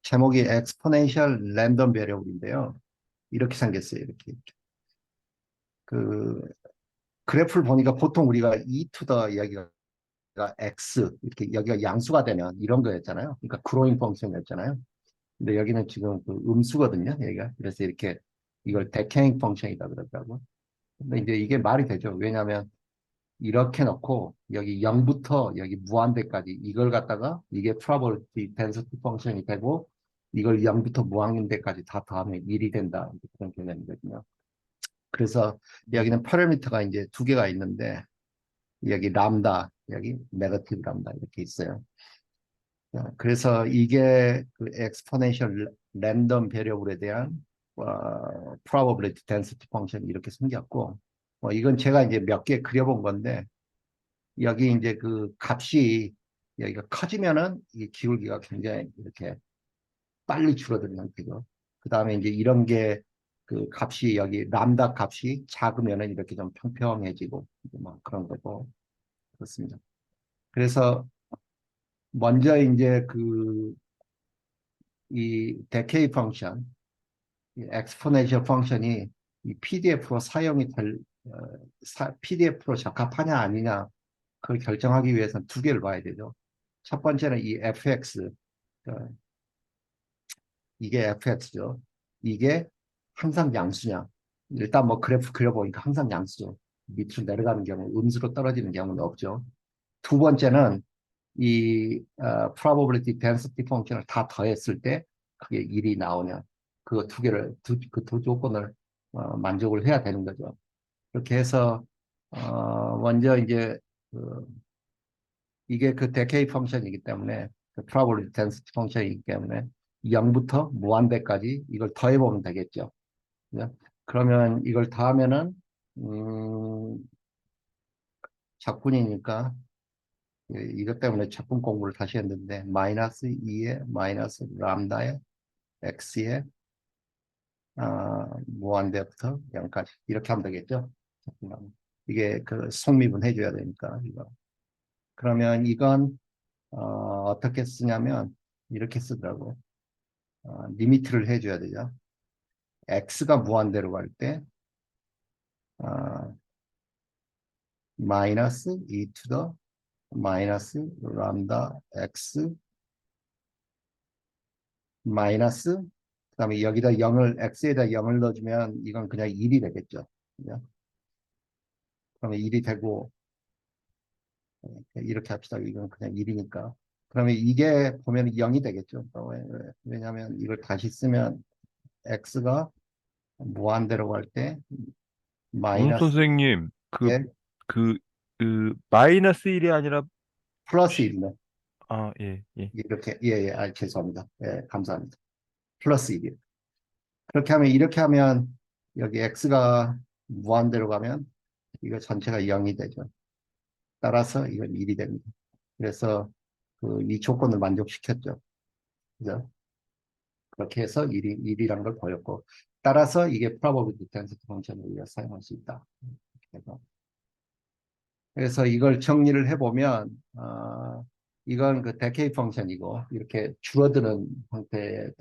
제목이 exponential random variable인데요. 이렇게 생겼어요. 이렇게. 그 그래프를 보니까 보통 우리가 e to the 여기가 x 이렇게 여기가 양수가 되면 이런 거였잖아요. 그러니까 growing 펑션이었잖아요. 근데 여기는 지금 그 음수거든요. 여기가. 그래서 이렇게 이걸 decaying 펑션이다 그러더라고. 근데 이제 이게 말이 되죠. 왜냐하면 이렇게 놓고 여기 0부터 여기 무한대까지 이걸 갖다가 이게 probability density 펑션이 되고 이걸 0부터 무한대까지 다 더하면 1이 된다. 그런 개념이거든요. 그래서 여기는 파라미터가 이제 두 개가 있는데 여기 람다, 여기 네거티브 람다 이렇게 있어요. 그래서 이게 그 exponential random variable에 대한 probability density 펑션이 이렇게 생겼고 이건 제가 이제 몇 개 그려본 건데 여기 이제 그 값이 여기가 커지면은 이 기울기가 굉장히 이렇게 빨리 줄어드는 형태고 그 다음에 이제 이런 게 그 값이 여기 람다 값이 작으면은 이렇게 좀 평평해지고 뭐 그런 거고 그렇습니다. 그래서 먼저 이제 그 이 decay 펑션, 이 exponential 펑션이 이 PDF로 사용이 될 PDF로 적합하냐 아니냐 그걸 결정하기 위해서는 두 개를 봐야 되죠. 첫 번째는 이 fx, 어, 이게 fx죠. 이게 항상 양수냐. 일단 뭐 그래프 그려보니까 항상 양수죠. 밑으로 내려가는 경우, 음수로 떨어지는 경우는 없죠. 두 번째는 이 probability density 펑션을 다 더했을 때 그게 1이 나오냐. 그 두 개를, 그 두 조건을 만족을 해야 되는 거죠. 그렇게 해서 먼저 이제 그 이게 그 decay 펑션이기 때문에 그 probability density 펑션이기 때문에 0부터 무한대까지 이걸 더해보면 되겠죠. 그죠? 그러면 이걸 더하면은 음, 적분이니까 이것 때문에 적분 공부를 다시 했는데 마이너스 2에 마이너스 람다에 x에 무한대부터 0까지 이렇게 하면 되겠죠. 이게 그 속미분 해줘야 되니까 이거. 그러면 이건 어떻게 쓰냐면 이렇게 쓰더라고요. 리미트를 해줘야 되죠. x가 무한대로 갈 때 마이너스 2 to the 마이너스 람다 x 마이너스 그다음에 여기다 0을 x에다 0을 넣어주면 이건 그냥 1이 되겠죠. 그죠? 그러면 1이 되고 이렇게 합시다. 이건 그냥 1이니까. 그러면 이게 보면 0이 되겠죠. 왜냐하면 이걸 다시 쓰면 x가 무한대로 갈 때 마이너스 선생님, 1에 그, 마이너스 1이 아니라, 플러스 1이네. 예, 예. 이렇게 예, 예, 죄송합니다. 예, 감사합니다. 플러스 1이요. 그렇게 하면 이렇게 하면 여기 x가 무한대로 가면 이거 전체가 0이 되죠. 따라서 이건 1이 됩니다. 그래서 그 이 조건을 만족시켰죠. 그죠? 그렇게 해서 1이란 걸 보였고 따라서 이게 probability density 펑션을 우리가 사용할 수 있다. 그래서 이걸 정리를 해보면 이건 그 decay 펑션이고 이렇게 줄어드는 형태의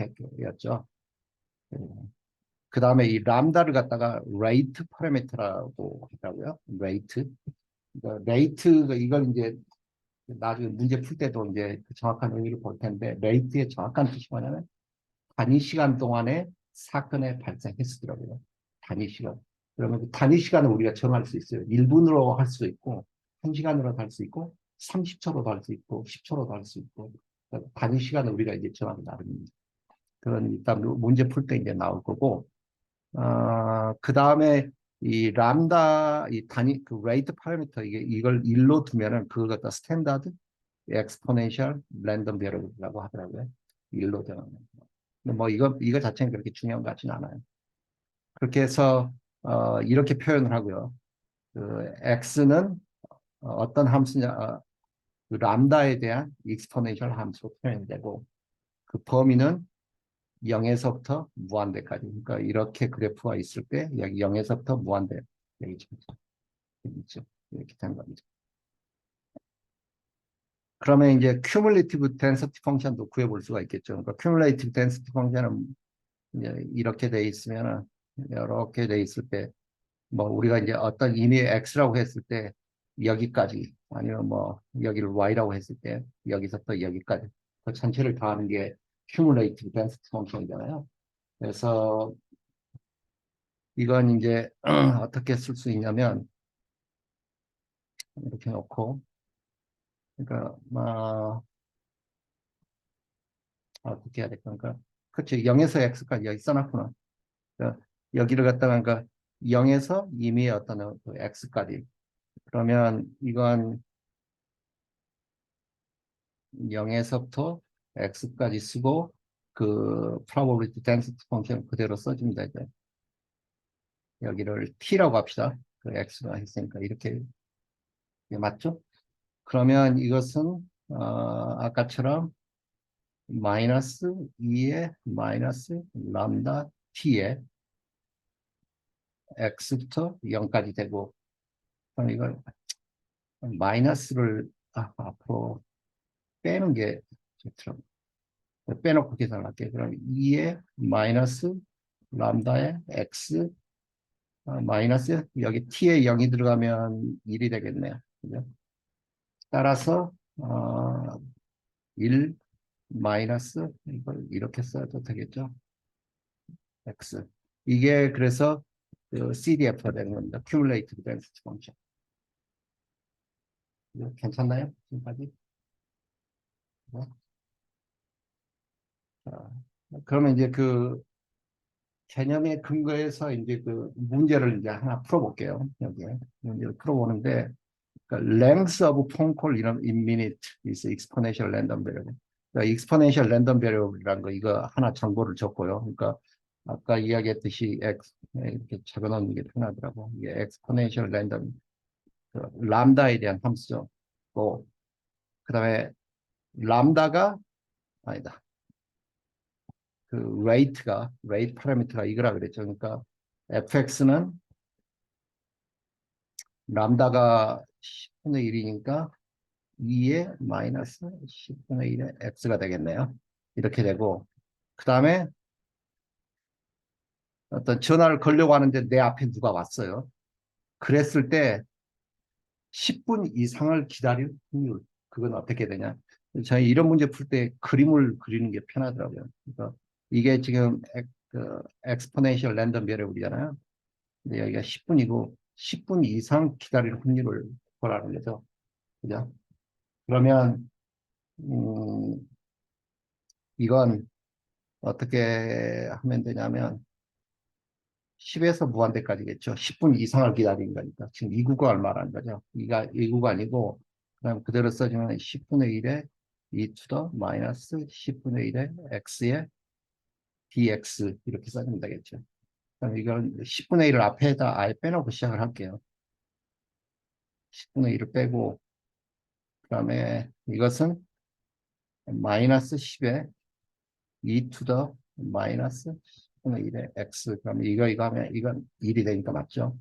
였죠. 그 다음에 이 람다를 갖다가 rate 파라미터라고 하더라고요. rate. 그러니까 rate 이걸 이제 나중에 문제 풀 때도 이제 그 정확한 의미를 볼 텐데 rate의 정확한 뜻이 뭐냐면 단위 시간 동안에 사건이 발생했더라고요. 단위 시간. 그러면 그 단위 시간을 우리가 정할 수 있어요. 1분으로 할 수 있고 1시간으로 할 수 있고 30초로도 할 수 있고 10초로도 할 수 있고 그러니까 단위 시간을 우리가 이제 정하기 나름입니다. 그런 일단 문제 풀 때 이제 나올 거고 그 다음에 이 람다, 이 단위, 그 레이트 파라미터, 이걸 1로 두면은 그걸 갖다 스탠다드 엑스포넨셜 랜덤 베리어블이라고 하더라고요. 1로 되면. 근데 뭐 이거 자체는 그렇게 중요한 것 같지는 않아요. 그렇게 해서, 이렇게 표현을 하고요. 그 x는 어떤 함수냐, 그 람다에 대한 익스포넨셜 함수로 표현되고, 그 범위는 0에서부터 무한대까지. 그러니까 이렇게 그래프가 있을 때 여기 0에서부터 무한대 여기 있죠. 이렇게 된 겁니다. 그러면 이제 cumulative density 펑션도 구해볼 수가 있겠죠. 그러니까 cumulative density 펑션은 이제 이렇게 돼 있으면은 이렇게 돼 있을 때 뭐 우리가 이제 어떤 임의의 x라고 했을 때 여기까지 아니면 뭐 여기를 y라고 했을 때 여기서부터 여기까지 그 전체를 더하는 게 cumulative density 펑션이잖아요. 그래서 이건 이제 어떻게 쓸 수 있냐면 이렇게 놓고 그러니까 어떻게 해야 될까? 그러니까 그렇지 0에서 x까지 여기 써놨구나. 그러니까 여기를 갖다가 그러니까 0에서 임의의 어떤 그 x까지 그러면 이건 0에서부터 x까지 쓰고 그 probability density function 그대로 써줍니다. 이제 여기를 t라고 합시다. 그 x가 있으니까 이렇게 맞죠? 그러면 이것은 아까처럼 마이너스 2에 마이너스 람다 t에 x부터 0까지 되고 그럼 이걸 마이너스를 앞으로 빼는 게 좋더라고요. 빼놓고 계산할게요. 그럼 2에 마이너스 람다의 x 마이너스 여기 t에 0이 들어가면 1이 되겠네요. 그죠? 따라서 1 마이너스 이걸 이렇게 써도 되겠죠? x 이게 그래서 그 CDF가 되는 겁니다. Cumulative Density Function. 이거 괜찮나요? 지금까지? 네. 자, 그러면 이제 그 개념의 근거에서 이제 그 문제를 이제 하나 풀어볼게요. 여기에 문제를 풀어보는데, 그러니까 length of phone call in minute is exponential random variable. 그러니까 exponential random variable이라는 거 이거 하나 정보를 줬고요. 그러니까 아까 이야기했듯이 x 이렇게 적어놓는 게 편하더라고. 이게 exponential random 그 람다에 대한 함수죠. 또 그다음에 람다가 아니다. 그 rate 파라미터가 이거라 그랬죠. 그러니까 fx는 람다가 10분의 1이니까 2에 마이너스 10분의 1의 x가 되겠네요. 이렇게 되고 그 다음에 어떤 전화를 걸려고 하는데 내 앞에 누가 왔어요. 그랬을 때 10분 이상을 기다릴 확률 그건 어떻게 되냐. 저희 이런 문제 풀 때 그림을 그리는 게 편하더라고요. 그러니까 이게 지금 그 엑스포넨셜 랜덤 베리어블이잖아요. 근데 여기가 10분이고 10분 이상 기다릴 확률을 보라는 거죠. 그죠? 그러면 음, 이건 어떻게 하면 되냐면 10에서 무한대까지겠죠. 10분 이상을 기다린 거니까. 지금 이 구간을 말하는 거죠. 이 구간이고, 그다음 그대로 써주면 10분의 1에 2 to the 마이너스 10분의 1에 x에 dx 이렇게 써주면 되겠죠. 그럼 이건 10분의 1을 앞에다 아예 빼놓고 시작을 할게요. 10분의 1을 빼고, 그다음에 이것은 마이너스 10에 2 to the 마이너스 10분의 1에 x. 그러면 이거 하면 이건 1이 되니까 맞죠?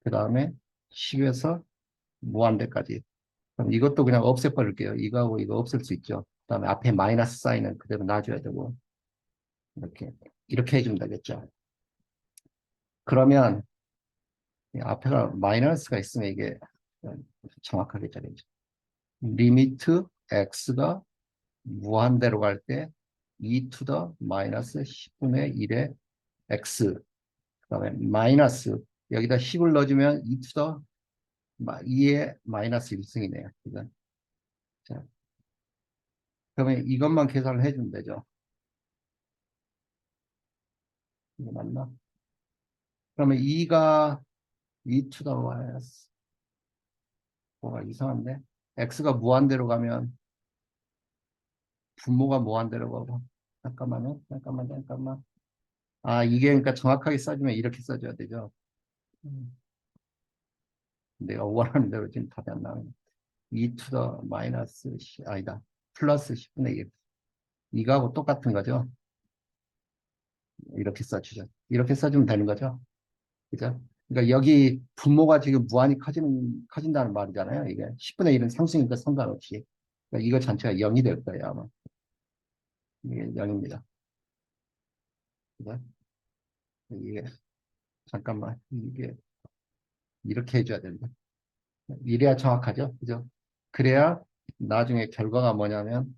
그 다음에 10에서 무한대까지. 그럼 이것도 그냥 없애버릴게요. 이거하고 이거 없앨 수 있죠. 그 다음에 앞에 마이너스 사인은 그대로 놔줘야 되고, 이렇게 해주면 되겠죠. 그러면 앞에가 마이너스가 있으면 이게 정확하게 적용죠. 리미트 x가 무한대로 갈 때 2 to the 마이너스 10분의 1의 x. 그 다음에 마이너스, 여기다 10을 넣어주면 2 to the 2의 마이너스 1승이네요. 그죠? 자, 그러면 이것만 계산을 해주면 되죠. 이거 맞나? 그러면 2가 2 to the 마이너스 뭐가 이상한데? x가 무한대로 가면 분모가 무한대로 가고 잠깐만. 이게 그러니까 정확하게 써주면 이렇게 써줘야 되죠. 음, 내가 원하는 대로 지금 답이 안 나오네. 2 to the 마이너스 아니다. 플러스 10분의 1. 이거하고 똑같은 거죠. 이렇게 써주죠. 이렇게 써주면 되는 거죠. 그죠? 그러니까 여기 분모가 지금 무한히 커진다는 말이잖아요. 이게 10분의 1은 상수니까 상관없이. 그러니까 이거 전체가 0이 될 거예요, 아마. 이게 0입니다. 그죠? 이게, 잠깐만, 이게, 이렇게 해줘야 된다. 이래야 정확하죠? 그죠? 그래야 나중에 결과가 뭐냐면,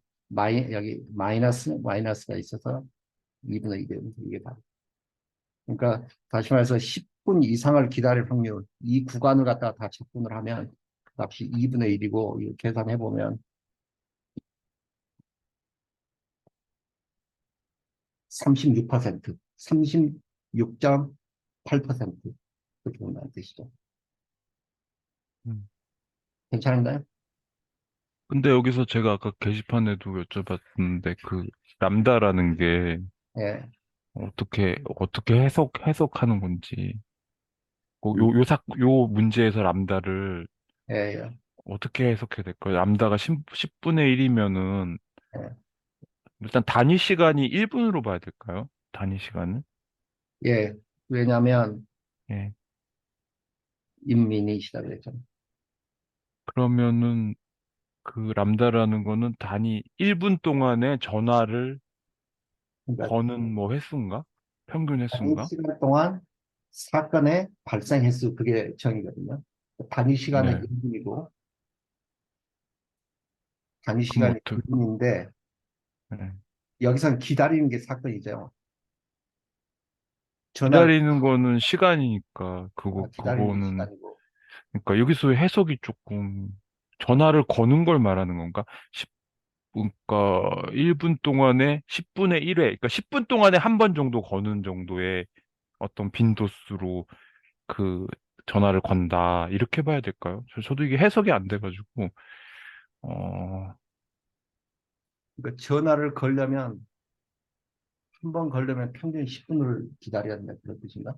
여기 마이너스가 있어서 2분의 2 되면 이게 다. 그러니까 다시 말해서 10분 이상을 기다릴 확률, 이 구간을 갖다가 다 적분을 하면 그 값이 2분의 1이고, 계산해 보면 36%, 36.8% 그렇게 본다는 뜻이죠. 음. 괜찮은가요? 근데 여기서 제가 아까 게시판에도 여쭤봤는데 그 람다라는 게 예, 어떻게 해석하는 건지 음, 요 문제에서 람다를 예, 예, 어떻게 해석해야 될까요? 람다가 10분의 1이면은 예. 일단 단위 시간이 1분으로 봐야 될까요? 단위 시간은? 예. 왜냐하면 예. 인민이시다 그랬잖아요. 그러면은 그 람다라는 거는 단위 1분 동안에 전화를 그러니까 거는 뭐 횟수인가? 평균 단위 횟수인가? 시간 동안 사건의 발생 횟수 그게 정의거든요. 단위 시간은 네. 1분이고 단위 그럼 시간이 1분인데 네. 여기선 기다리는 게 사건이죠. 전화를 기다리는 거는 시간이니까 기다리는 게 그거는 시간이고 그러니까 여기서 해석이 조금 전화를 거는 걸 말하는 건가? 10, 그러니까 1분 동안에 10분의 1회, 그러니까 10분 동안에 한 번 정도 거는 정도의 어떤 빈도수로 그 전화를 건다. 이렇게 봐야 될까요? 저도 이게 해석이 안 돼가지고, 어, 그러니까 전화를 걸려면 한 번 걸려면 평균 10분을 기다려야 된다 그런 뜻인가?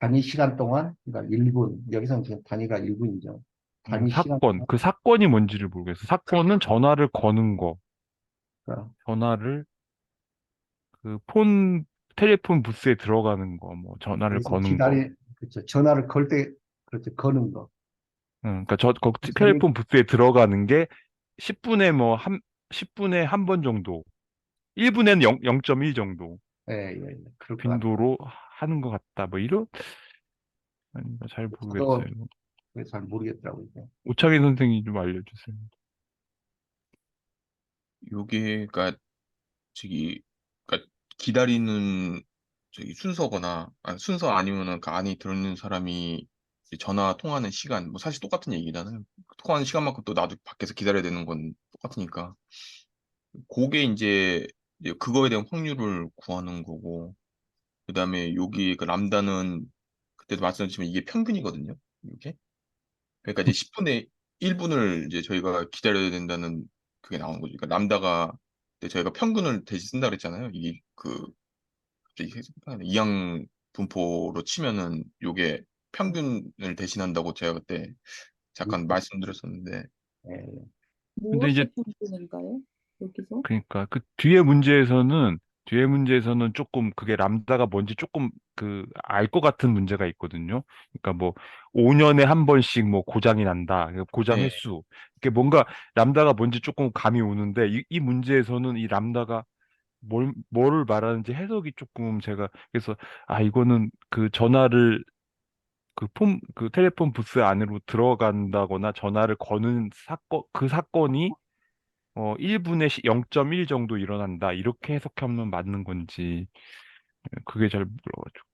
단위 시간 동안 그러니까 1분 여기서는 지금 단위가 1분이죠. 단위 시간 동안 그 사건이 뭔지를 모르겠어. 사건은 전화를 거는 거, 그러니까 전화를 그 텔레폰 부스에 들어가는 거, 뭐 전화를 여기서 거는 거. 그렇죠. 전화를 걸 때 그렇죠. 거는 거. 그러니까 전에 텔레폰 부스에 들어가는 게 10분에 뭐 10분에 한 번 정도, 1분에는 0.1 정도 예, 예, 예. 그럴 것 같아요. 빈도로 하는 것 같다. 뭐 이런 아닌가 잘 모르겠어요. 저도 그게 잘 모르겠더라고요. 이게. 오창희 선생님 좀 알려주세요. 요게 그러니까 저기 그러니까 기다리는 저기 순서거나 순서 아니면은 그 안에 들어있는 사람이 이제 전화 통화하는 시간 뭐 사실 똑같은 얘기잖아요. 통화하는 시간만큼 또 나도 밖에서 기다려야 되는 건 똑같으니까 그게 이제 그거에 대한 확률을 구하는 거고 그다음에 여기 그 람다는 그때도 말씀드렸지만 이게 평균이거든요. 이게 그러니까 이제 10분에 1분을 이제 저희가 기다려야 된다는 그게 나오는 거죠. 그러니까 람다가 근데 저희가 평균을 대신 쓴다 그랬잖아요. 이게 그 갑자기 생각나네. 이항 분포로 치면은 요게 평균을 대신한다고 제가 그때 잠깐 말씀드렸었는데 예, 근데 이제 무엇이 평균인가요? 여기서? 그러니까 그 뒤에 문제에서는 조금 그게 람다가 뭔지 조금 그 알 것 같은 문제가 있거든요. 그러니까 뭐 5년에 한 번씩 뭐 고장이 난다. 그 고장 예, 횟수. 이게 뭔가 람다가 뭔지 조금 감이 오는데 이 문제에서는 이 람다가 뭐를 말하는지 해석이 조금 제가 그래서 이거는 그 전화를 그 텔레폰 부스 안으로 들어간다거나 전화를 거는 그 사건이 1분에 0.1 정도 일어난다. 이렇게 해석하면 맞는 건지, 그게 잘 몰라가지고.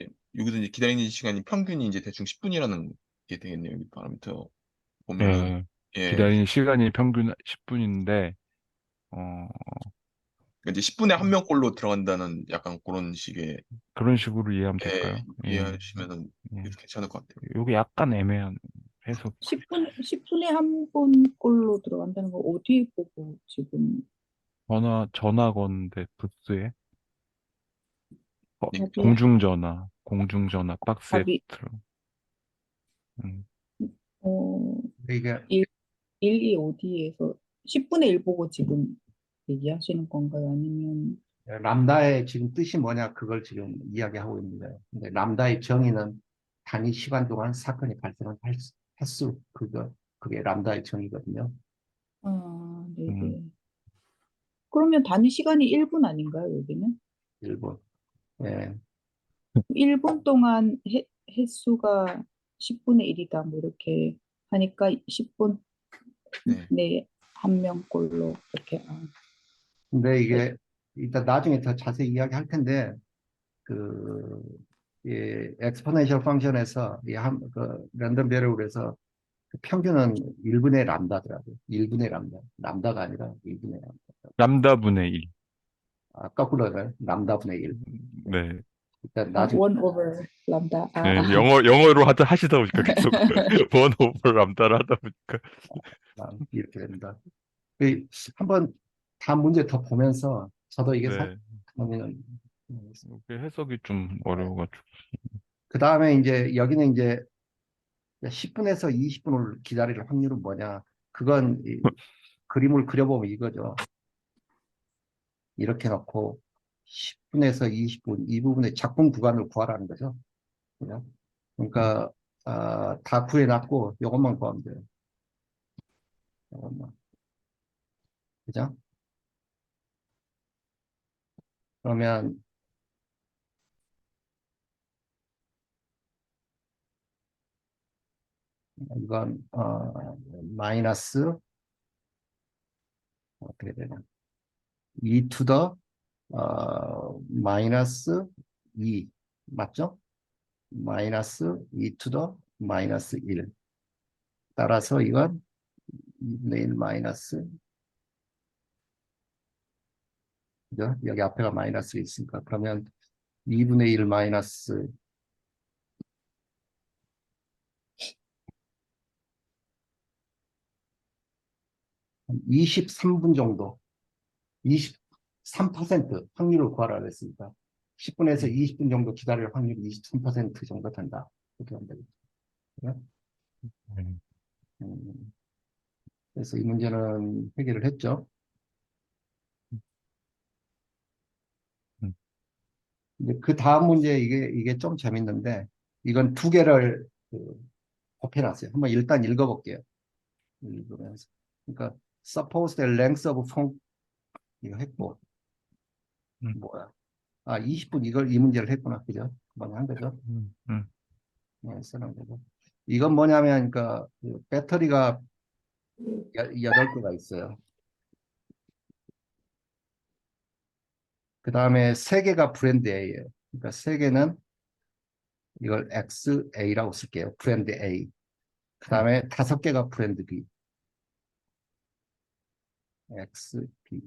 예. 여기서 이제 기다리는 시간이 평균이 이제 대충 10분이라는 게 되겠네요. 여기 파라미터 보면은 예, 예, 기다리는 시간이 평균 10분인데, 어, 그러니까 이제 10분에 한 명꼴로 들어간다는 약간 그런 식의 그런 식으로 이해하면 예, 될까요? 예, 이해하시면은 예. 괜찮을 것 같아요. 요게 약간 애매한 해석. 10분에 한 번 꼴로 들어간다는 거 어디 보고 지금 전화 건데, 부스에, 네. 답이, 공중전화 박스에 답이, 들어. 음. 어, 이게 1, 2 어디에서 10분의 1 보고 지금 얘기하시는 건가요? 아니면 람다의 지금 뜻이 뭐냐 그걸 지금 이야기하고 있는 거예요. 근데 람다의 정의는 단위 시간 동안 사건이 발생한 횟수 그게 람다의 정의거든요. 아, 음. 네네. 그러면 단위 시간이 1분 아닌가요, 여기는? 1분. 예. 1분 동안 횟수가 10분의 1이다, 뭐 이렇게 하니까 10분 네. 내에 한 명꼴로 이렇게. 아, 근데 네. 이게 일단 나중에 더 자세히 이야기할 텐데 그 엑스포넨셜 펑션에서 그 랜덤 베리어블에서 그 평균은 1분의 람다더라고요. 1분의 람다. 람다가 아니라 1분의 람다. 람다분의 1. 아, 거꾸로는 람다분의 1. 네. 일단 아, 나중에 1 over 람다. 아, 네, 영어로 하시다 보니까 계속 원 오버 람다를 하다 보니까. 이렇게 됩니다. 그 한번 다음 문제 더 보면서 저도 이게 사실 네. 음, 해석이 좀 어려워가지고. 그 다음에 이제 여기는 이제 10분에서 20분을 기다릴 확률은 뭐냐? 그건 그림을 그려보면 이거죠. 이렇게 놓고 10분에서 20분 이 부분의 작분 구간을 구하라는 거죠. 그죠? 그러니까 다 구해놨고 이것만 구하면 돼요. 이것만. 그죠? 그러면 이건 마이너스 어떻게 되냐? 2 to the 마이너스 2 맞죠? 마이너스 2 to the 마이너스 1 따라서 이건 2분의 1 마이너스 그죠? 여기 앞에가 마이너스 있으니까 그러면 2분의 1 마이너스 23분 정도 23% 확률을 구하라 그랬습니다. 10분에서 20분 정도 기다릴 확률이 23% 정도 된다. 이렇게 하면 되겠죠. 그죠? 음. 음, 그래서 이 문제는 해결을 했죠. 음. 이제 그 다음 문제 이게 좀 재밌는데 이건 두 개를 곱해놨어요. 한번 일단 읽어볼게요. 읽으면서. 그러니까 suppose the length of 이거 했고 음. 뭐야? 20분 이 문제를 했구나. 그죠? 한번 한 거죠. 음. 음. 네, 쓰는 거고. 이건 뭐냐면 그러니까 그 배터리가 8개가 있어요. 그 다음에 3개가 브랜드 A예요. 그러니까 3개는 이걸 XA라고 쓸게요. 브랜드 A. 그 음. 다음에 5개가 브랜드 B. XB.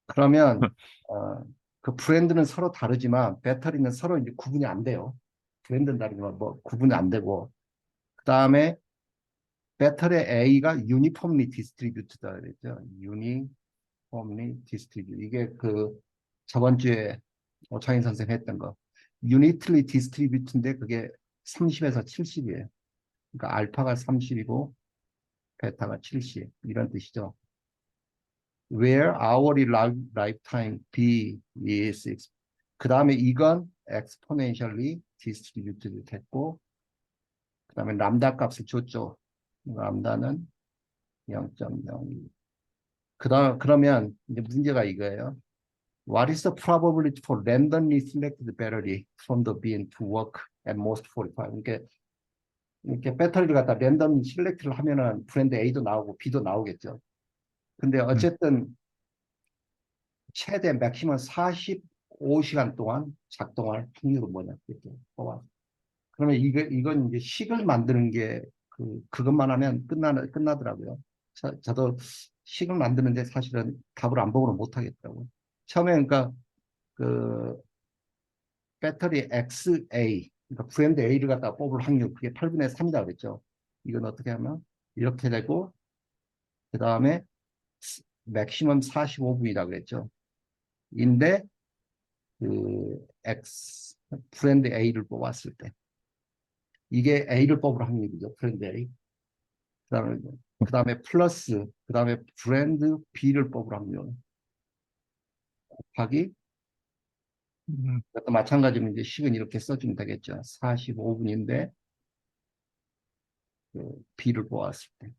그러면 그 브랜드는 서로 다르지만 배터리는 서로 이제 구분이 안 돼요. 브랜드는 다르지만 뭐 구분이 안 되고. 그 다음에 배터리 A가 유니폼리 디스트리뷰트다 그랬죠. 유니폼리 디스트리뷰트. 이게 그 저번 주에 오창인 선생님 했던 거. 유니틀리 디스트리뷰트인데 그게 30에서 70이에요. 그러니까 알파가 30이고 베타가 70 이런 뜻이죠. Where hourly lifetime B is 그 다음에 이건 exponentially distributed 됐고 그 다음에 람다 값을 줬죠. 람다는 0.02 그러면 이제 문제가 이거예요. What is the probability for randomly selected battery from the bin to work at most 45? 이렇게 배터리를 갖다 랜덤 실렉트를 하면은 브랜드 A도 나오고 B도 나오겠죠. 근데 음. 어쨌든 최대 맥시멈 45시간 동안 작동할 확률은 뭐냐 이렇게 뽑아. 그러면 이건 이제 식을 만드는 게 그것만 하면 끝나더라고요. 저도 식을 만드는데 사실은 답을 안 보고는 못 하겠더라고요. 처음에 그러니까 그 배터리 XA 그러니까 브랜드 A를 갖다 뽑을 확률 그게 8분의 3이다 그랬죠. 이건 어떻게 하면 이렇게 되고 그 다음에 맥시멈 45분이다 그랬죠. 인데 그 X 브랜드 A를 뽑았을 때 이게 A를 뽑을 확률이죠. 브랜드 A. 그다음에 그다음에 플러스 그다음에 브랜드 B를 뽑을 확률 곱하기 음. 이것도 마찬가지로 이제 식은 이렇게 써주면 되겠죠. 45분인데 B를 보았을 때.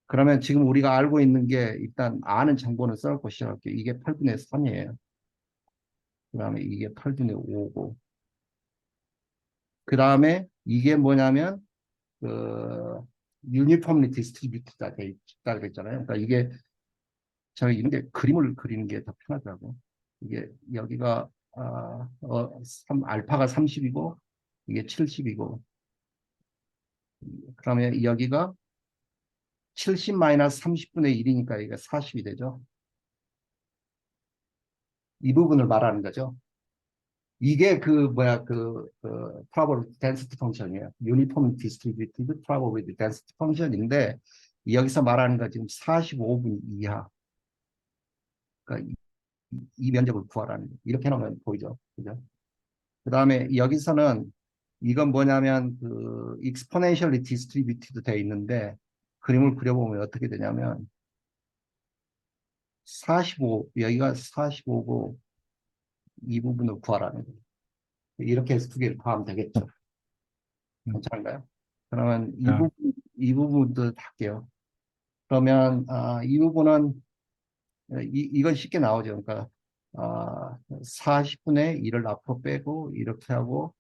그러면 지금 우리가 알고 있는 게 일단 아는 정보는 써놓고 시작할게요. 이게 8분의 3이에요. 그 다음에 이게 8분의 5고. 그 다음에 이게 뭐냐면 그 유니폼리 디스트리뷰트가 돼 있다 그랬잖아요. 그러니까 이게 저희 이런데 그림을 그리는 게 더 편하더라고. 이게 여기가 알파가 30이고 이게 70이고 그러면 여기가 70 마이너스 30분의 1이니까 이게 40이 되죠. 이 부분을 말하는 거죠. 이게 probability density 펑션이에요. Uniform distributed probability density 펑션인데 여기서 말하는 거 지금 45분 이하. 그러니까 이 면적을 구하라는 거. 이렇게 하면 보이죠. 그죠? 그 다음에 여기서는 이건 뭐냐면 exponentially distributed 돼 있는데 그림을 그려보면 어떻게 되냐면 45 여기가 45고 이 부분을 구하라는 거예요. 이렇게 해서 두 개를 구하면 되겠죠. 괜찮은가요? 그러면 야, 이 부분도 할게요. 그러면 이 부분은 이건 쉽게 나오죠. 그러니까 40분의 1을 앞으로 빼고 이렇게 하고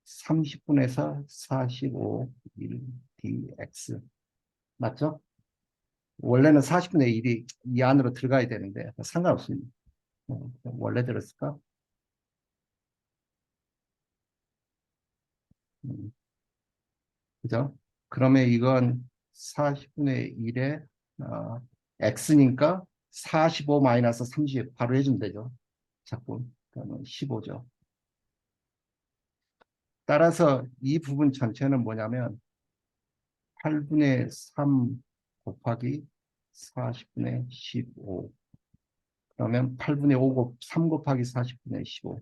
30분에서 45, 1 dx 맞죠? 원래는 40분의 1이 이 안으로 들어가야 되는데 상관없습니다. 원래 들었을까? 음, 그죠? 그러면 이건 40분의 1에 x니까 45 마이너스 30 바로 해주면 되죠. 자꾸 그러면 15죠. 따라서 이 부분 전체는 뭐냐면 8분의 3 곱하기 40분의 15 그러면 8분의 3 곱하기 40분의 15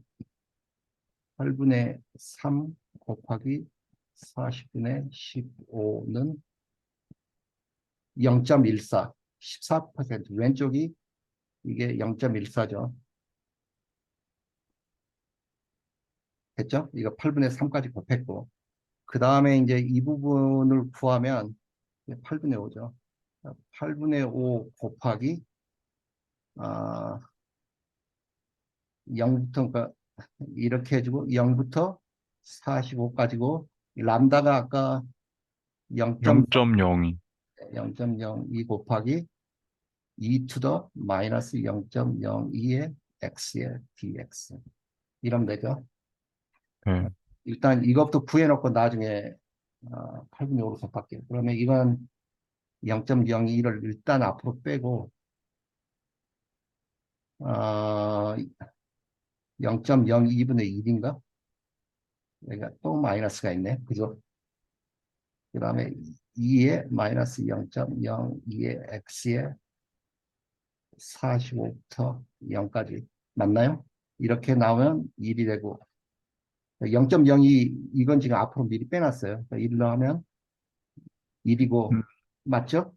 8분의 3 곱하기 40분의 15는 0.14 14% 왼쪽이 이게 0.14죠. 됐죠? 이거 8분의 3까지 곱했고 그 다음에 이제 이 부분을 구하면 8분의 5죠. 8분의 5 곱하기 0부터 그러니까 이렇게 해주고 0부터 45까지고 람다가 아까 0.0 0.02. 0.02 곱하기 2 to the 마이너스 0.02의 x의 dx 이러면 되죠. 네. 일단 이것부터 구해놓고 나중에 8분의 5로 곱할게요. 그러면 이건 0.02를 일단 앞으로 빼고 0.02분의 1인가? 여기가 또 마이너스가 있네. 그죠? 그 다음에 2의 마이너스 0.02의 x의 45부터 0까지 맞나요? 이렇게 나오면 1이 되고 0.02 이건 지금 앞으로 미리 빼놨어요. 1로 하면 1이고 음, 맞죠?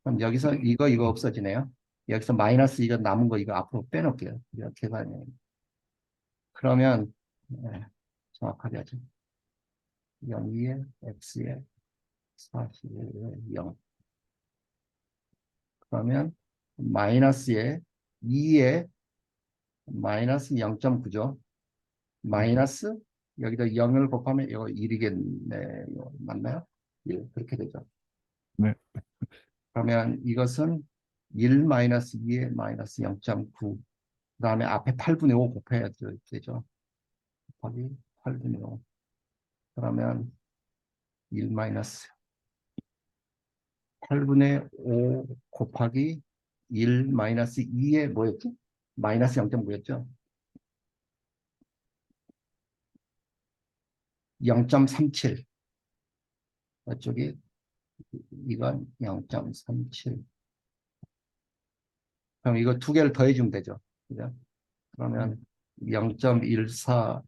그럼 여기서 이거 없어지네요. 여기서 마이너스 이거 남은 거 이거 앞으로 빼놓을게요. 이렇게 가면 그러면 정확하게 하죠. 0의 x의 45의 0 그러면 마이너스의 2의 마이너스 0.9죠. 마이너스 여기다 0을 곱하면 이거 1이겠네. 맞나요? 1 그렇게 되죠. 네. 그러면 이것은 1 마이너스 2의 마이너스 0.9 그 다음에 앞에 8분의 5 곱해야 되죠. 곱하기 8분의 5 그러면 1 마이너스 8분의 5 곱하기 1 마이너스 2의 뭐였지? 마이너스 0.9였죠. 0.37 이쪽이 이건 0.37 그럼 이거 두 개를 더해주면 되죠. 그죠? 그러면 0.14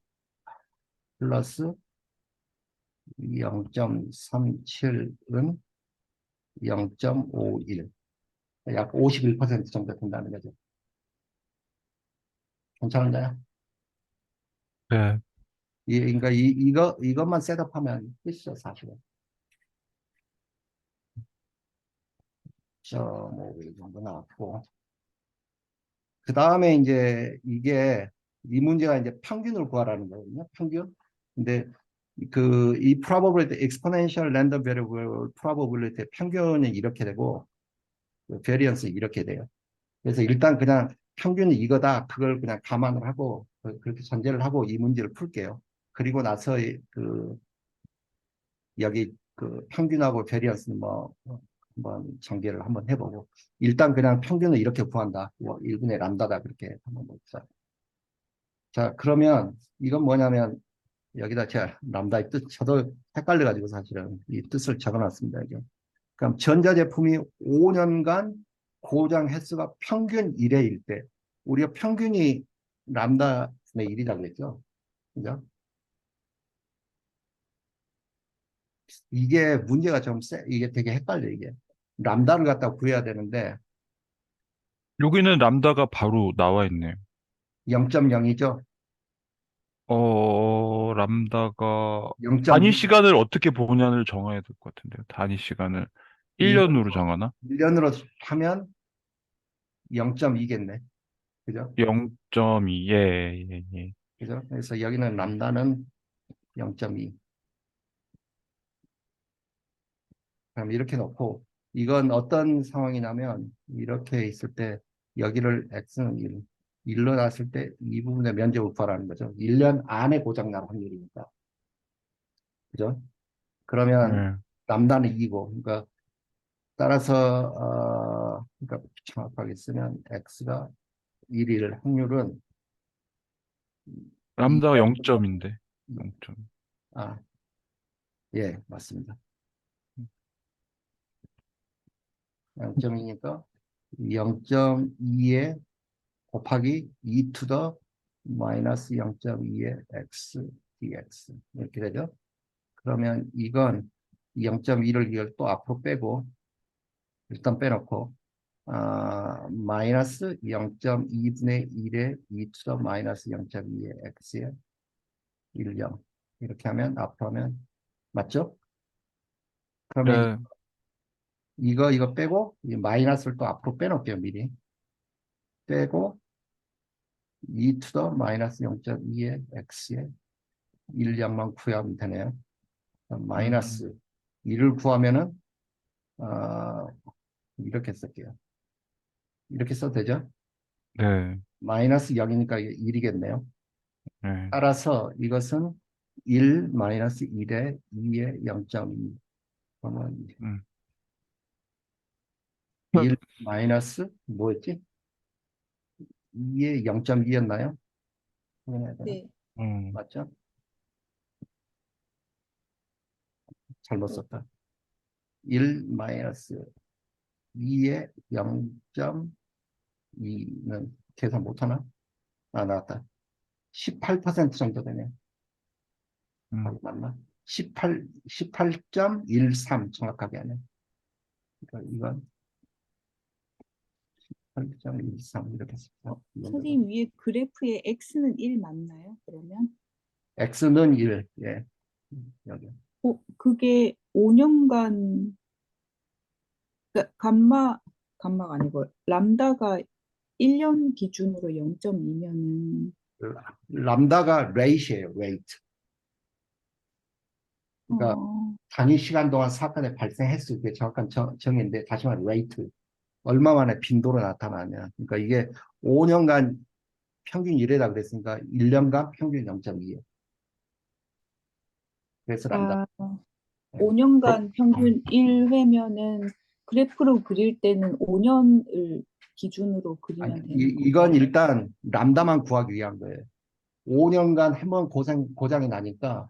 플러스 0.37은 0.51 약 51% 정도 된다는 거죠. 괜찮은가요? 네. 그러니까 이것만 셋업하면 끝이죠, 사실은. 0.5 정도 나왔고, 그 다음에 이제 이 문제가 이제 평균을 구하라는 거거든요. 평균. 근데 이 probability, exponential random variable probability 평균이 이렇게 되고, variance 이렇게 돼요. 그래서 일단 그냥 평균이 이거다. 그걸 그냥 감안을 하고, 그렇게 전제를 하고 이 문제를 풀게요. 그리고 나서 여기 평균하고 베리언스는 한번 전개를 한번 해보고, 일단 그냥 평균을 이렇게 구한다. 1분의 람다다. 그렇게 한번 봅시다. 자, 그러면 이건 뭐냐면, 여기다 제가 람다의 뜻, 저도 헷갈려가지고 사실은 이 뜻을 적어놨습니다. 이게. 그럼 전자제품이 5년간 고장 횟수가 평균 1회일 때, 우리가 평균이 람다분의 1이라고 그랬죠. 그죠? 이게 문제가 이게 되게 헷갈려, 이게. 람다를 갖다 구해야 되는데, 여기는 람다가 바로 나와 있네요. 0.0이죠? 람다가 단위 0.2, 시간을 어떻게 보냐를 정해야 될 것 같은데요. 단위 시간을 1년으로 1년으로, 정하나? 1년으로 하면 0.2겠네. 그죠? 0.2. 예, 예, 예. 그죠? 그래서 여기는 람다는 0.2. 그럼 이렇게 놓고, 이건 어떤 상황이냐면, 이렇게 있을 때, 여기를 x는 1, 1로 놨을 때 이 부분의 면적을 구하라는 거죠. 1년 안에 고장날 확률이니까. 그죠? 그러면 예. 람다는 2고, 그러니까 따라서, 그러니까 정확하게 쓰면 x가 1일 확률은 람다가 0점인데. 0점. 아, 예, 맞습니다. 0.2니까 0.2에 곱하기 2 to the 마이너스 0.2의 x dx 이렇게 되죠. 그러면 이건 0.2를 이걸 또 앞으로 빼고 일단 빼놓고 마이너스 0.2분의 1의 2 to the 마이너스 0.2의 x의 1, 0 이렇게 하면 앞으로 하면 맞죠? 그러면 네. 이거 빼고 이 마이너스를 또 앞으로 빼놓을게요. 미리 빼고 2 to the 마이너스 0.2의 x의 1, 0만 구하면 되네요. 마이너스 1을 구하면은 어, 이렇게 쓸게요. 이렇게 써도 되죠? 네. 마이너스 0이니까 1이겠네요. 네. 따라서 이것은 1 마이너스 1에 2에 0.2 그러면 음. 1 마이너스 뭐였지? 2에 0.2였나요? 네. 음. 맞죠? 잘못 썼다. 1 마이너스 2에 0.2는 계산 못하나? 나왔다. 18% 정도 되네. 맞나? 18.13 정확하게 하네. 그러니까 이건 8.13 이렇게 쓰고 선생님 위에 그래프에 x는 1 맞나요? 그러면? x는 1, 예. 여기. 그게 5년간 그러니까 감마가 아니고 람다가 1년 기준으로 0.2면은 람다가 레이시예요, 레이트. 그러니까 단위 시간 동안 사건의 발생 횟수 그게 정확한 정의인데 다시 말해 레이트. 얼마 만에 빈도로 나타나냐. 그러니까 이게 5년간 평균 1회다 그랬으니까 1년간 평균 0.2예요. 그래서 람다. 아, 예. 5년간 평균 1회면은 그래프로 그릴 때는 5년을 기준으로 아니, 그리면 되는 이건 건가요? 일단 람다만 구하기 위한 거예요. 5년간 한 번 고장이 나니까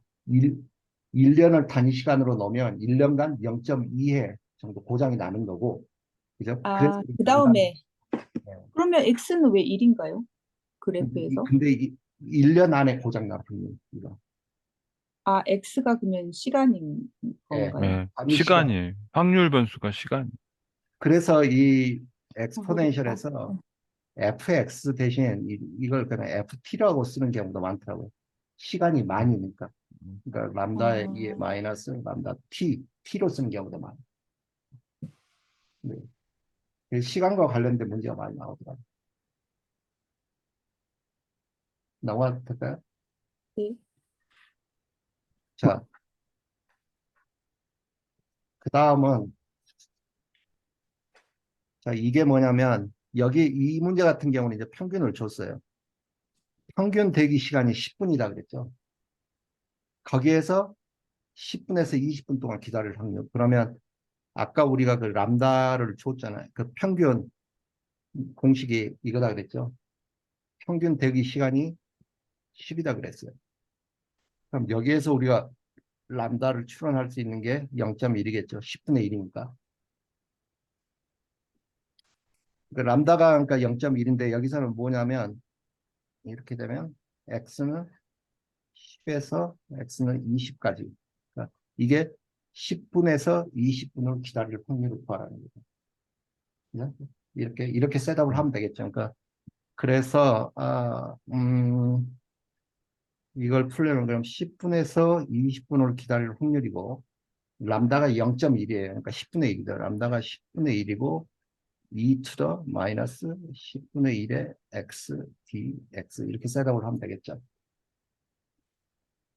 1년을 단위 시간으로 넣으면 1년간 0.2회 정도 고장이 나는 거고, 그죠? 그래서 그 람다. 다음에 그러면 x는 왜 1인가요? 그래프에서? 근데 1년 안에 고장 나쁜 이거. x가 그러면 시간인 예. 건가요? 네. 단위 시간. 시간이, 확률 변수가 시간. 그래서 이 모르겠다. 엑스포넨셜에서 fx 대신 이걸 그냥 ft라고 쓰는 경우도 많더라고요. 시간이 많이니까. 그러니까 람다의 2의 아, 마이너스 람다 t로 쓰는 경우도 많아요. 네. 시간과 관련된 문제가 많이 나오더라고요. 나와도 될까요? 네. 자, 그 다음은, 자, 이게 뭐냐면, 여기 이 문제 같은 경우는 이제 평균을 줬어요. 평균 대기 시간이 10분이다 그랬죠. 거기에서 10분에서 20분 동안 기다릴 확률. 그러면 아까 우리가 그 람다를 줬잖아요. 그 평균 공식이 이거다 그랬죠. 평균 대기 시간이 10이다 그랬어요. 그럼 여기에서 우리가 람다를 추론할 수 있는 게 0.1이겠죠. 10분의 1이니까. 그 람다가 그러니까 0.1인데 여기서는 뭐냐면 이렇게 되면 x는 10에서 x는 20까지. 그러니까 이게 10분에서 20분을 기다릴 확률을 구하라는 거죠. 그죠? 이렇게 셋업을 하면 되겠죠. 그러니까 그래서 이걸 풀려면 그럼 10분에서 20분을 기다릴 확률이고 람다가 0.1이에요. 그러니까 10분의 1이다. 람다가 10분의 1이고 2 to the 마이너스 10분의 1의 x dx 이렇게 셋업을 하면 되겠죠.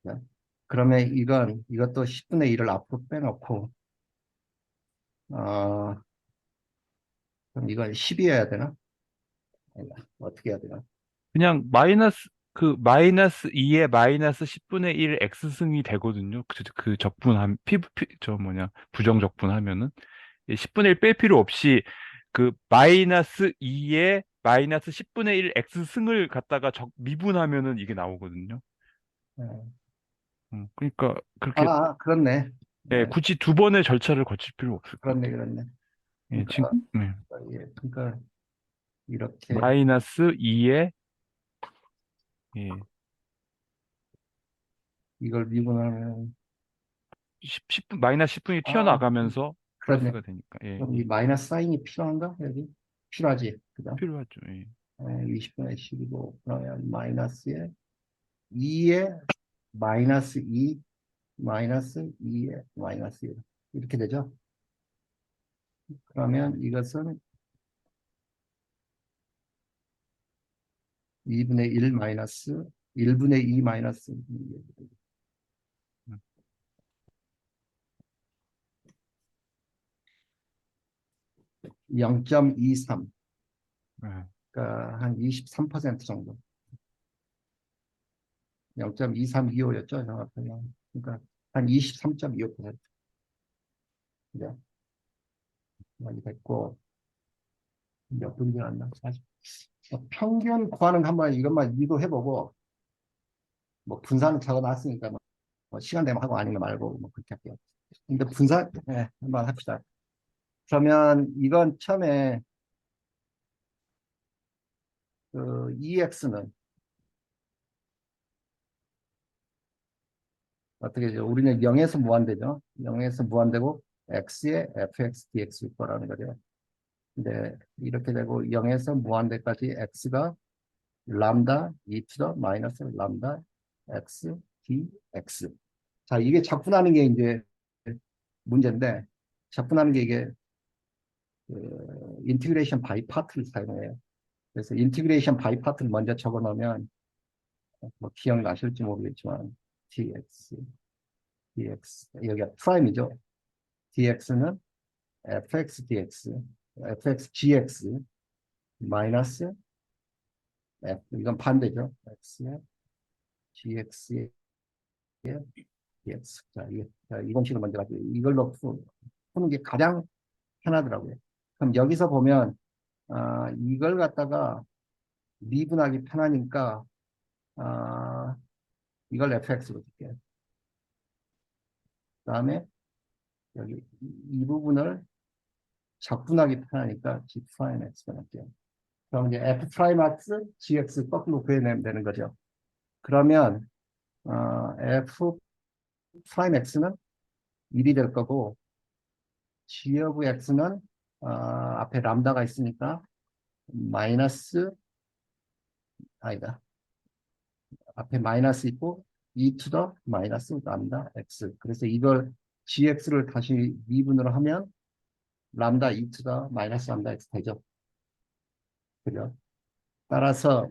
네. 그러면 이것도 10분의 1을 앞으로 빼놓고 어, 그럼 이건 10이어야 되나? 아니다. 어떻게 해야 되나? 그냥 마이너스 2에 마이너스 10분의 1 x승이 되거든요. 그 적분함, 부정 적분하면은. 10분의 1 뺄 필요 없이 그 마이너스 2에 마이너스 10분의 1 x승을 갖다가 미분하면은 이게 나오거든요. 네. 그러니까 그렇게 그렇네. 예, 네, 굳이 두 번의 절차를 거칠 필요 없을 것 그렇네, 같아요. 그렇네. 예, 지금 그러니까, 네. 예, 그러니까 이렇게 마이너스 2에 예, 이걸 미분하면 10분 마이너스 10분이 아, 튀어나가면서 그렇네. 플러스가 되니까 예, 그럼 이 예. 마이너스 사인이 필요한가? 여기? 필요하지. 그죠? 필요하죠. 예. 20분의 10이고, 그러면 마이너스에 2에 마이너스 2, 마이너스 2에 마이너스 1. 이렇게 되죠? 그러면 이것은 2분의 1 마이너스 1분의 2 마이너스 음, 0.23. 예. 그러니까 한 23% 정도. 0.2325였죠, 정확하게. 그러니까 한 23.25%. 그죠? 많이 됐고, 몇 분이 안 사실. 평균 구하는 거 한번 이것만 유도해보고, 뭐 분산을 적어놨으니까 뭐 시간 되면 하고 아니면 말고 뭐 그렇게 할게요. 근데 분산, 네, 한번 합시다. 그러면 이건 처음에 그 EX는 어떻게 되죠? 우리는 0에서 무한대죠. 0에서 무한대고 X에 fx, dx일 거라는 거죠. 근데 이렇게 되고 0에서 무한대까지 X가 람다 2 to the 마이너스 람다 X dx. 자, 이게 적분하는 게 이제 문제인데 적분하는 게 이게 인티그레이션 바이 파트를 사용해요. 그래서 인티그레이션 바이 파트를 먼저 적어 놓으면 뭐 기억나실지 모르겠지만 dx 여기가 프라임이죠. dx는 fx gx 마이너스 f 이건 반대죠. x의 gx의 dx. 이 공식을 먼저 가지고 이걸로 푸는 게 가장 편하더라고요. 그럼 여기서 보면 이걸 갖다가 미분하기 편하니까 이걸 fx로 줄게요. 그다음에 여기 이 부분을 적분하기 편하니까 g 프라임 x가 할게요. 그럼 이제 f 프라임 x gx 거꾸로 구해내면 되는 거죠. 그러면 f 프라임 x는 1이 될 거고 g of x는 앞에 람다가 있으니까 마이너스 아니다. 앞에 마이너스 있고 2 to the 마이너스 람다 x. 그래서 이걸 gx를 다시 미분으로 하면 람다 2 to the 마이너스 람다 x 되죠. 그죠? 따라서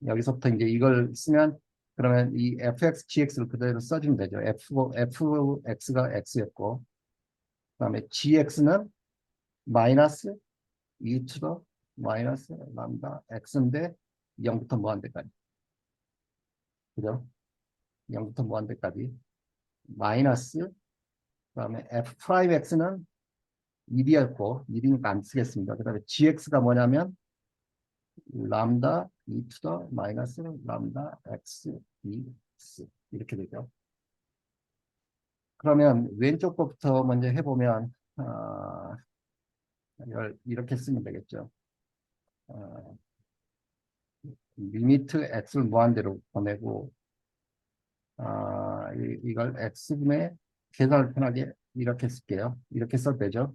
여기서부터 이제 이걸 쓰면 그러면 이 fx, gx를 그대로 써주면 되죠. fx가 x였고 그다음에 gx는 마이너스 2 to the 마이너스 람다 x인데 0부터 무한대까지. 그죠? 0부터 무한대까지. 마이너스 그다음에 f 프라임 x는 1이었고 1이니까 안 쓰겠습니다. 그다음에 gx가 뭐냐면 람다 2 to the 마이너스 람다 x dx 이렇게 되죠. 그러면 왼쪽 거부터 먼저 해보면 이걸 이렇게 쓰면 되겠죠. 리미트 x를 무한대로 보내고 이걸 x분의 계산을 편하게 이렇게 쓸게요. 이렇게 써도 되죠.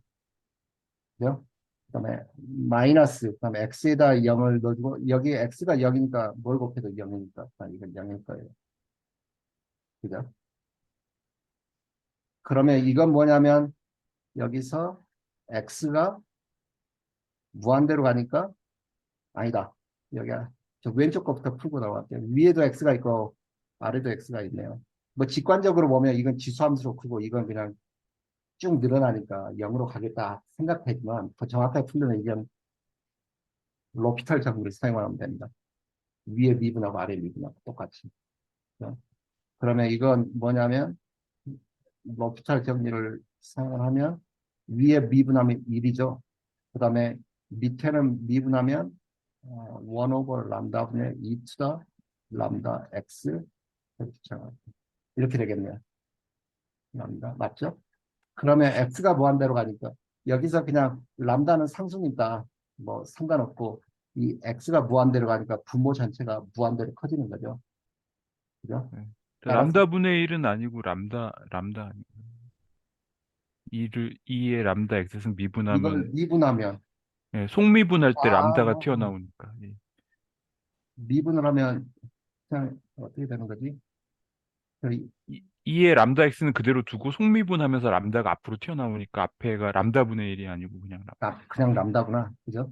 그죠? 그다음에 마이너스 그다음에 x에다 0을 넣어주고 여기에 x가 0이니까 뭘 곱해도 0이니까 이건 0일 거예요. 그죠? 그러면 이건 뭐냐면 여기서 x가 무한대로 가니까 아니다. 여기야. 저 왼쪽 거부터 풀고 나갈게요. 위에도 x가 있고 아래도 x가 있네요. 뭐 직관적으로 보면 이건 지수함수로 크고 이건 그냥 쭉 늘어나니까 0으로 가겠다 생각하지만 더 정확하게 풀려면 이건 로피탈 정리를 사용하면 됩니다. 위에 미분하고 아래 미분하고 똑같이. 그러면 이건 뭐냐면 로피탈 정리를 사용하면 위에 미분하면 1이죠. 그 다음에 밑에는 미분하면 1 over 람다분의 2 to the 람다 x 이렇게 되겠네요. 람다 맞죠? 그러면 x가 무한대로 가니까 여기서 그냥 람다는 상수니까 뭐 상관없고 이 x가 무한대로 가니까 분모 전체가 무한대로 커지는 거죠. 그죠? 네. 따라서 람다분의 1은 아니고 람다 아니고 2의 람다 x승 이걸 미분하면 미분하면 예, 속미분할 때 람다가 아, 튀어나오니까 예. 미분을 하면 그냥 어떻게 되는 거지? 그 2의 람다 x는 그대로 두고 속미분하면서 람다가 앞으로 튀어나오니까 앞에가 람다분의 1이 아니고 그냥 그냥 람다구나. 그죠?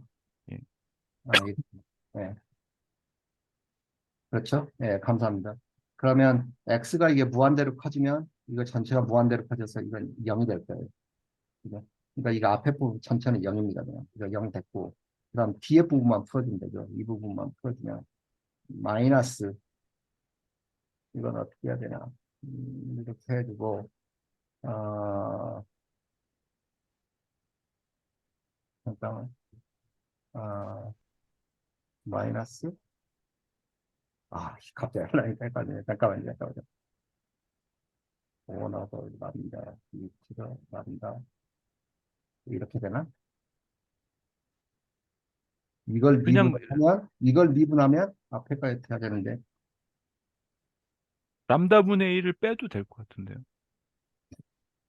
예. 예, 그렇죠? 예, 감사합니다. 그러면 x가 이게 무한대로 커지면 이거 전체가 무한대로 커져서 이건 0이 될 거예요. 그죠? 그러니까 이거 앞에 부분 전체는 0입니다. 그냥. 이거 0 됐고 그다음 뒤에 부분만 풀어주면 되죠. 이 부분만 풀어주면 마이너스 이건 어떻게 해야 되나? 이렇게 해주고 어, 잠깐만 마이너스 갑자기 하려니까 헷갈리네. 잠깐만요. 원하고 납니다. 이치가 납니다. 이렇게 되나? 그냥 이걸 미분하면 앞에까지 해야 되는데 람다분의 1을 빼도 될 것 같은데요.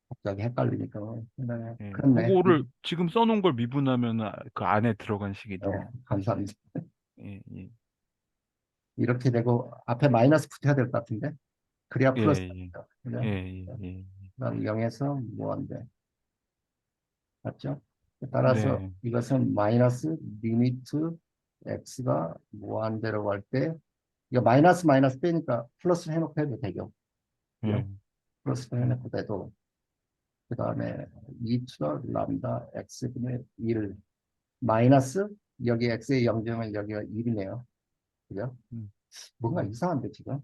갑자기 헷갈리니까 네, 예. 그렇네. 그거를 지금 써놓은 걸 미분하면 그 안에 들어간 식이 네, 나오고. 감사합니다. 예, 예. 이렇게 되고 앞에 마이너스 붙여야 될 것 같은데 그래야 예, 플러스 예. 됩니다. 예, 그죠? 예, 예. 그다음 0에서 무한대 맞죠? 따라서 네. 이것은 마이너스 리미트 x가 무한대로 갈 때 이거 마이너스 마이너스 빼니까 플러스 해놓고 해도 되죠. 예. 그죠? 플러스 해놓고 돼도 그 다음에 2차 람다 x분의 1 마이너스 여기 x의 영점은 여기가 1이네요. 그죠? 음. 뭔가 이상한데 지금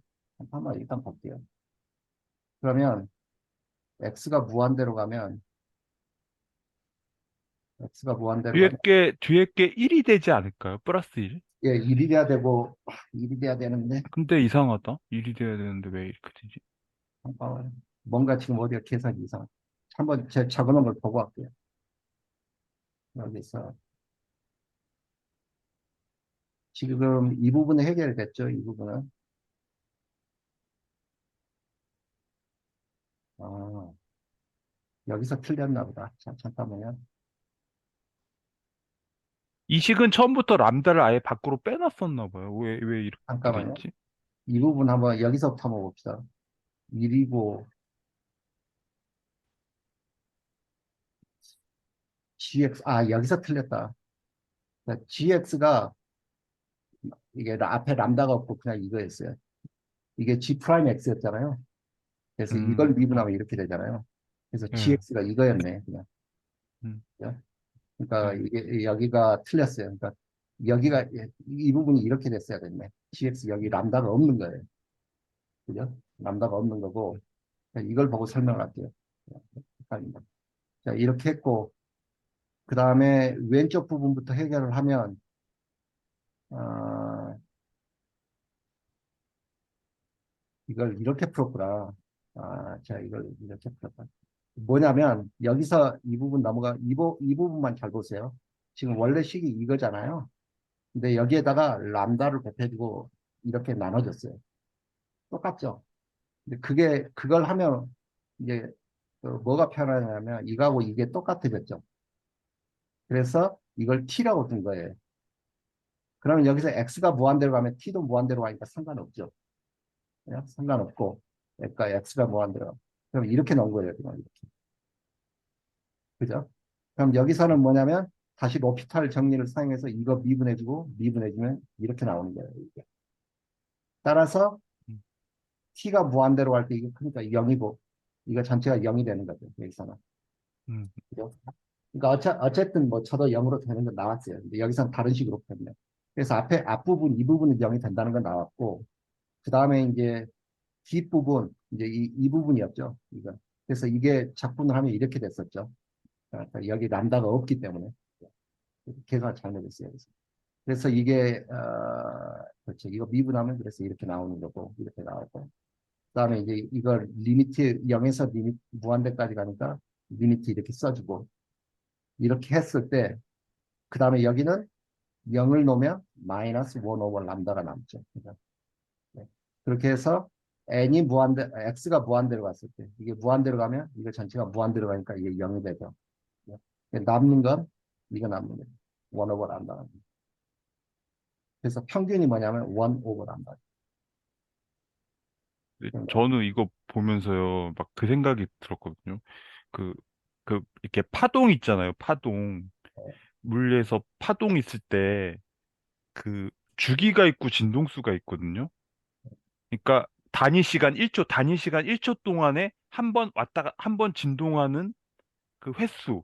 한번 일단 볼게요. 그러면 x가 무한대로 가면 x가 무한대로 가면 뒤에 게 1이 되지 않을까요? 플러스 1? 예 1이 돼야 되고 1이 돼야 되는데 근데 이상하다. 1이 돼야 되는데 왜 이렇게 되지? 뭔가 지금 어디가 계산이 이상. 한번 제 적어놓은 걸 보고 할게요. 여기서 지금 이 부분은 해결됐죠. 이 부분은 아, 여기서 틀렸나 보다. 자, 잠깐만요. 이 식은 처음부터 람다를 아예 밖으로 빼놨었나 봐요. 왜 이렇게 돼 잠깐만요. 있지? 이 부분 한번 여기서부터 한번 봅시다. 1이고 GX, 여기서 틀렸다. GX가 이게 앞에 람다가 없고 그냥 이거였어요. 이게 G 프라임 X였잖아요. 그래서 이걸 음, 미분하면 이렇게 되잖아요. 그래서 예, GX가 이거였네, 그냥. 음, 그죠? 그러니까 네, 이게 여기가 틀렸어요. 그러니까 여기가 이 부분이 이렇게 됐어야 됐네. GX 여기 람다가 없는 거예요. 그죠? 람다가 없는 거고 이걸 보고 설명을 할게요. 헷갈린다. 자, 이렇게 했고 그 다음에 왼쪽 부분부터 해결을 하면 어, 이걸 이렇게 풀었구나. 자, 이걸 이렇게 풀었다. 뭐냐면 여기서 이 부분 넘어가 이 부분만 잘 보세요. 지금 원래 식이 이거잖아요. 근데 여기에다가 람다를 곱해주고 이렇게 나눠줬어요. 똑같죠? 근데 그걸 하면 이제 뭐가 편하냐면 이거하고 이게 똑같아졌죠. 그래서 이걸 t라고 둔 거예요. 그러면 여기서 x가 무한대로 가면 t도 무한대로 가니까 상관없죠. 그냥 상관없고 그러니까 x가 무한대로 그럼 이렇게 넣은 거예요. 그냥 이렇게. 그죠? 그럼 여기서는 뭐냐면 다시 로피탈 정리를 사용해서 이거 미분해주고 미분해주면 이렇게 나오는 거예요. 이게. 따라서 음, t가 무한대로 갈 때 이게 그러니까 0이고 이거 전체가 0이 되는 거죠. 여기서는. 음, 그죠? 그러니까 어쨌든 뭐 저도 0으로 되는 건 나왔어요. 근데 여기서는 다른 식으로 표현해요. 그래서 앞부분, 이 부분은 0이 된다는 건 나왔고, 그 다음에 이제 뒷부분, 이제 이 부분이었죠. 이거. 그래서 이게 적분을 하면 이렇게 됐었죠. 그러니까 여기 람다가 없기 때문에. 계산 잘못했어요. 그래서 이게, 그렇죠. 이거 미분하면 그래서 이렇게 나오는 거고, 이렇게 나오고. 그 다음에 이제 이걸 리미트, 0에서 리미트, 무한대까지 가니까 리미트 이렇게 써주고, 이렇게 했을 때, 그 다음에 여기는 0을 놓으면 마이너스 1 오버 람다가 남죠. 그죠? 네. 그렇게 해서 x가 무한대로 갔을 때, 이게 무한대로 가면 이거 전체가 무한대로 가니까 이게 0이 되죠. 네. 남는 건 이거 남는 거예요. 1 오버 람다. 그래서 평균이 뭐냐면 1 오버 람다. 네, 저는 이거 보면서요, 막 그 생각이 들었거든요. 그, 이렇게 파동 있잖아요, 파동. 물리에서 파동 있을 때, 주기가 있고 진동수가 있거든요. 그러니까 단위 시간 1초 동안에 한 번 진동하는 그 횟수.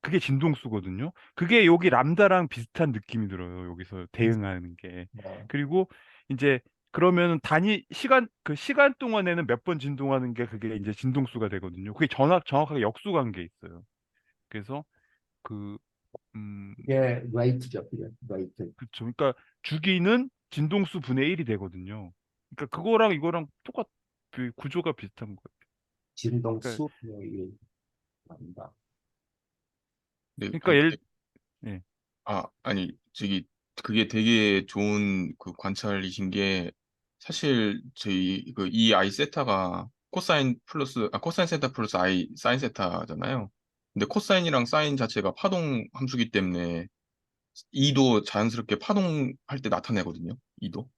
그게 진동수거든요. 그게 여기 람다랑 비슷한 느낌이 들어요. 여기서 대응하는 게. 뭐, 그리고 이제 그러면 시간 동안에는 몇 번 진동하는 게 그게 이제 진동수가 되거든요. 그게 정확하게 역수 관계에 있어요. 그래서 그, 음, 이게 레이트죠. 이게 레이트. 그쵸. 그러니까 주기는 진동수 분의 1이 되거든요. 그러니까 그거랑 이거랑 그 구조가 비슷한 것 같아요. 그러니까, 진동수 이 람다. 네, 그러니까 예. 아니, 그게 되게 좋은 그 관찰이신 게, 사실, 이 I 세타가 코사인 세타 플러스 I 사인 세타잖아요. 근데 코사인이랑 사인 자체가 파동 함수기 때문에, 이도 자연스럽게 파동할 때 나타내거든요. 이도.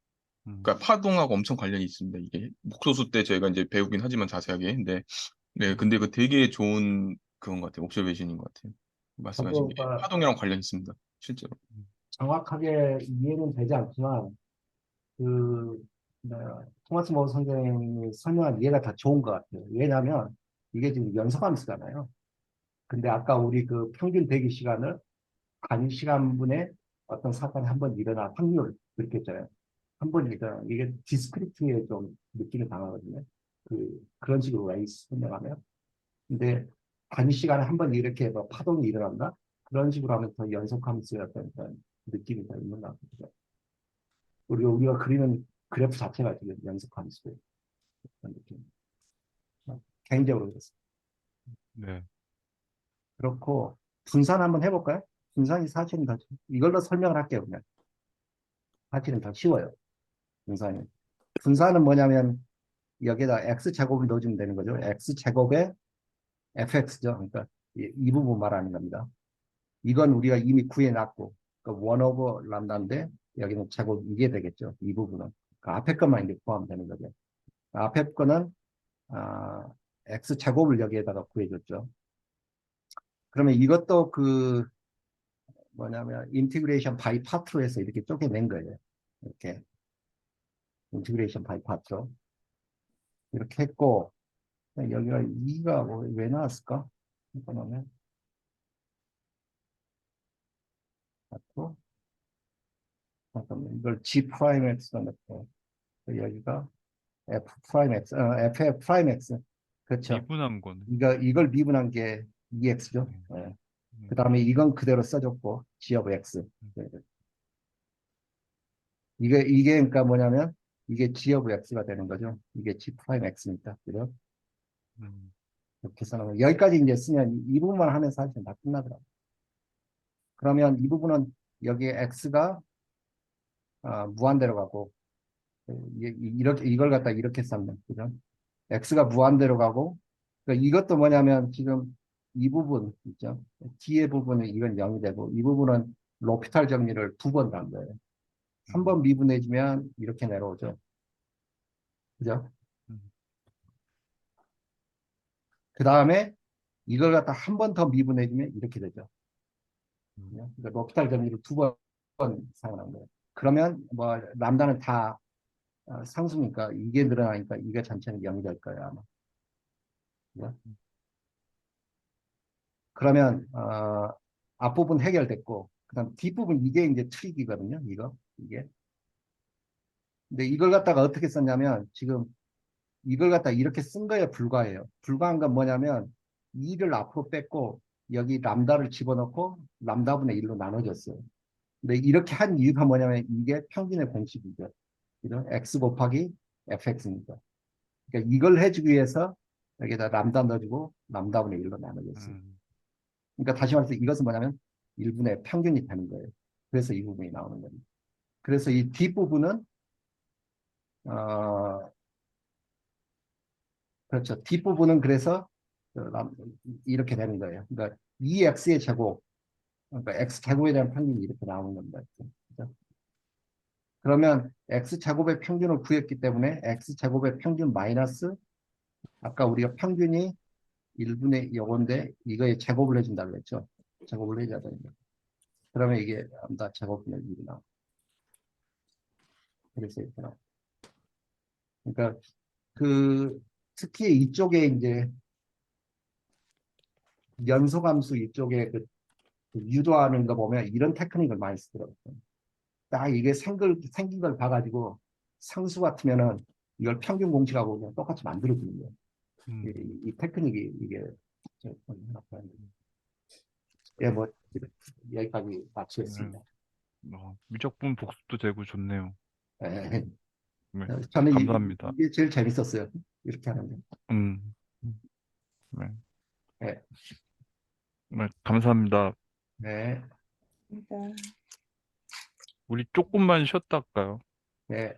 음, 그러니까 파동하고 엄청 관련이 있습니다. 이게 목소수 때 저희가 이제 배우긴 하지만 자세하게. 근데 그 되게 좋은 그건 것 같아요. 옵저베이션인 것 같아요. 말씀하신 게 저도 파동이랑 관련이 있습니다. 실제로. 음, 정확하게 이해는 되지 않지만 그 토마스 모 선생님이 설명한 이해가 다 좋은 것 같아요. 왜냐하면 이게 지금 연속함수잖아요. 근데 아까 우리 그 평균 대기 시간을 간 시간분의 어떤 사건이 한 번 일어날 확률을 그렇게 했잖아요. 한 번 일어나 이게 디스크리트에 좀 느낌이 강하거든요. 그런 식으로 레이스 설명하면. 근데 단 시간에 한 번 이렇게 뭐 파동이 일어난다? 그런 식으로 하면 더 연속함수의 어떤 그런 느낌이 더 있는 것 같아요. 우리가 그리는 그래프 자체가 지금 연속함수의 그런 느낌. 개인적으로 그렇습니다. 네. 그렇고 분산 한번 해볼까요? 분산이 사실은 더 이걸로 설명을 할게요. 그냥 사실은 더 쉬워요. 분산이. 분산은 뭐냐면 여기에다 x제곱을 넣어주면 되는 거죠. x제곱에 fx죠. 그러니까 이 부분 말하는 겁니다. 이건 우리가 이미 구해놨고 그러니까 1 오버 람다인데 여기는 제곱 이게 되겠죠. 이 부분은. 그 앞에 것만 이제 포함되는 거죠. 앞에 거는 x제곱을 여기에다가 구해줬죠. 그러면 이것도 그 뭐냐면 인티그레이션 바이 파트로 해서 이렇게 쪼개낸 거예요. 이렇게 인티그레이션 바이 파트로 이렇게 했고 여기가 2가 왜 나왔을까? 잠깐만요. 파트로 잠깐만 이걸 G 프라임 X가 넣고 여기가 F 프라임 X, FF 프라임 X 그렇죠. 미분한 거네. 이걸 미분한 게 EX죠. 그 다음에 이건 그대로 써줬고 G of X. 이게 그러니까 뭐냐면 이게 G of X가 되는 거죠. 이게 G 프라임 X니까 그죠? 음, 이렇게 써놓으면 여기까지 이제 쓰면 이 부분만 하면 사실 다 끝나더라고. 그러면 이 부분은 여기 X가 무한대로 가고 이렇게 이걸 갖다 이렇게 쓰면 그죠? X가 무한대로 가고 그러니까 이것도 뭐냐면 지금 이 부분 있죠? 뒤에 부분은 이건 0이 되고 이 부분은 로피탈 정리를 2번 간 거예요. 한 번 미분해주면 이렇게 내려오죠. 그죠? 음, 그 다음에 이걸 갖다 한 번 더 미분해주면 이렇게 되죠. 음, 그러니까 로피탈 정리를 2번 사용한 거예요. 그러면 뭐 람다는 다 상수니까 이게 늘어나니까 이게 전체는 0이 될 거예요 아마. 그죠? 그러면 앞부분 해결됐고 그다음 뒷부분 이게 이제 트릭이거든요. 이게. 근데 이걸 갖다가 어떻게 썼냐면 지금 이걸 갖다 이렇게 쓴 거에 불과해요. 불과한 건 뭐냐면 2를 앞으로 뺐고 여기 람다를 집어넣고 람다분의 1로 나눠줬어요. 근데 이렇게 한 이유가 뭐냐면 이게 평균의 공식이죠. 그죠? x 곱하기 fx입니다. 그러니까 이걸 해주기 위해서 여기다 람다 넣어주고 람다분의 1로 나눠줬어요. 음, 그러니까 다시 말해서 이것은 뭐냐면 1분의 평균이 되는 거예요. 그래서 이 부분이 나오는 겁니다. 그래서 이 뒷부분은 어, 그렇죠. 뒷부분은 그래서 이렇게 되는 거예요. 그러니까 2x의 제곱, 그러니까 x 제곱에 대한 평균이 이렇게 나오는 겁니다. 그렇죠? 그러면 x 제곱의 평균을 구했기 때문에 x 제곱의 평균 마이너스 아까 우리가 평균이 1분의 요건데 이거에 제곱을 해준다고 했죠. 제곱을 해줘야 됩니다. 그러면 이게 다 제곱분의 1이 나옵니다. 그래서 이렇게 나옵니다. 그러니까 특히 이쪽에 이제 연소함수 이쪽에 그 유도하는 거 보면 이런 테크닉을 많이 쓰더라고요. 딱 이게 생긴 걸 봐가지고 상수 같으면은 이걸 평균 공식하고 그냥 똑같이 만들어주는 거예요. 이 테크닉이 이게 예, 뭐 여기까지 마치겠습니다. 미적분 복습도 되고 좋네요. 예, 네, 저는 감사합니다. 이게 제일 재밌었어요. 이렇게 하는데. 음, 네, 예, 네, 감사합니다. 네, 그러니까 우리 조금만 쉬었다 할까요? 네.